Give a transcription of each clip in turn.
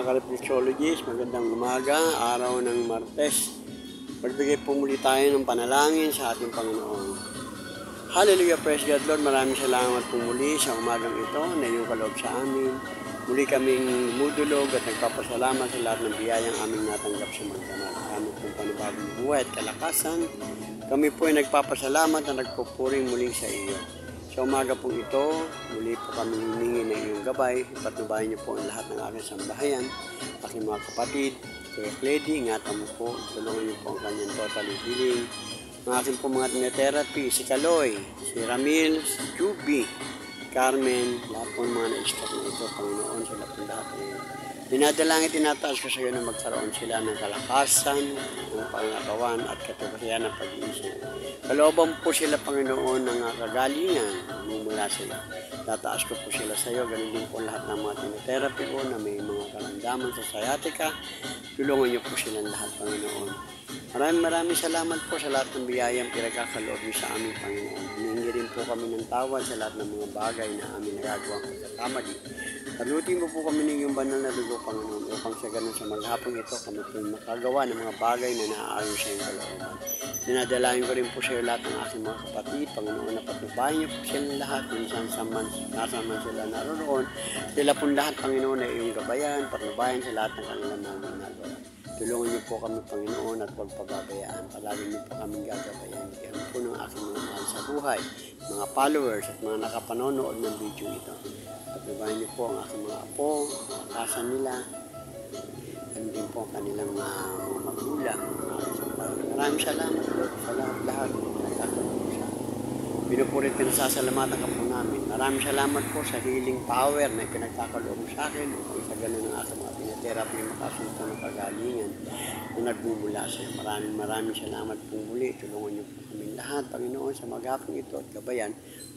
ka-reflexologist, magandang umaga, araw ng Martes. Magbigay po muli tayo ng panalangin sa ating Panginoon. Hallelujah, praise God, Lord. Maraming salamat po muli sa umagang ito na iyong kaloob sa amin. Muli kaming mudulog at nagpapasalamat sa lahat ng biyayang aming natanggap sa magdamag. Kami pong panibagong buhay at kalakasan. Kami po ay nagpapasalamat na nagpupuring muli sa iyo. Sa umaga po ito, muli po kami humingi ng iyong gabay. Patnubayan niyo po ang lahat ng aking sambahayan, aking mga kapatid, Kuya Cledy, ingatan mo po, tulungan niyo po ang kanyang total healing. Ang aking po mga therapy, si Kaloy, si Ramil, si Juby, Carmen, lahat po ng mga na-stop na ito, Panginoon, sila po lahat. Dinadalangin, tinataas ko sa iyo na magkaroon sila ng kalakasan, ng pangakawan at katubayan ng pag-iisip. Kalooban po sila, Panginoon, ng kagalingan mula sa iyo. Tataas ko po sila sa iyo. Ganun din po lahat ng mga tinotherapy ko na may mga karamdaman sa sciatica. Tulungan niyo po silang lahat, Panginoon. Maraming salamat po sa lahat ng biyayang pinagkakaloob niyo sa aming Panginoon. Hiningi rin po kami ng tawad sa lahat ng mga bagay na aming nagagawang pagkakamali. Palutin mo po kami ng iyong banal na dugo, Panginoon, upang sa ganun sa maghapong ito kami po makagawa ng mga bagay na naaayon sa iyong kalooban. Dinadalahin ko rin po sa iyo lahat ng aking mga kapatid, Panginoon, na patnubayan niyo po silang lahat, nasa man sila naroon. Sila po lahat, Panginoon, na iyong gabayan, patnubayan sa lahat ng kanilang mga ginagawa. Tulungan niyo po kami, Panginoon, at huwag pababayaan. Palagi niyo po kaming gagabayan. Iyan po ng aking mga mahal sa buhay, mga followers at mga nakapanonood ng video ito. Patnubayan niyo po ang aking mga apo, ang kasan nila, and din po ang kanilang mga magulang. Maraming salamat po sa lahat. Pinupurit ka na sasalamatan ka po namin. Maraming salamat po sa healing power na pinagkakaloob mo sa akin. Sa ganun ang aking mga pinatherapy, makasunta ng kagalingan na nagbumula sa iyo. Maraming salamat po muli. Tulungan niyo po kami lahat, Panginoon, sa maghapong ito at gabayan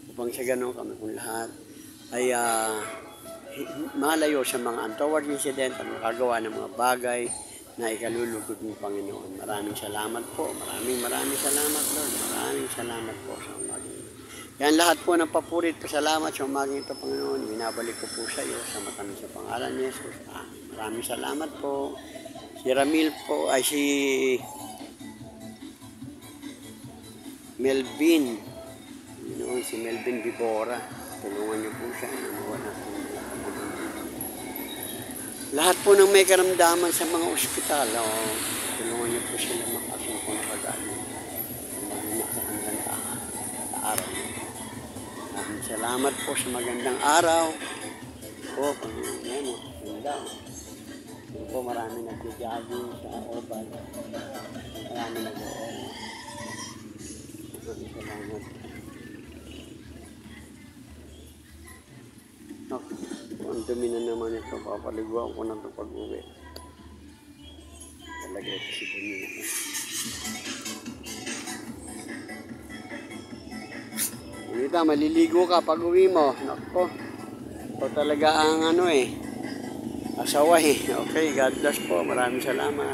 upang sa ganun kami po lahat ay malayo sa mga untoward incident at makagawa ng mga bagay na ikalulugod mo, Panginoon. Maraming salamat po. Maraming salamat, Lord. Maraming salamat po sa umagang ito. Yan lahat po ng papurit, pasalamat sa umagang ito, Panginoon. Binabalik ko po sa iyo sa matamis sa pangalan ni Jesus. Maraming salamat po. Si Ramil po, ay si Melvin. Panginoon, si Melvin Vibora. Tulungan niyo po siya. Nawala po. Lahat po ng may karamdaman sa mga ospital, tulungan niyo po sila makasong po nakagaling. Mag-inak sa kanilang araw. Maraming salamat po sa magandang araw. Po, Panginoon, ganda. Po, marami nag-jogging sa oval. Marami nag-oval. Maraming salamat. Ang dumi na naman ito, papaliguan ko na ito pag-uwi. Talaga ito si dumi na ito. Ganito, maliligo ka pag-uwi mo. Naku, ito talaga ang asawa eh. Okay, God bless po. Maraming salamat.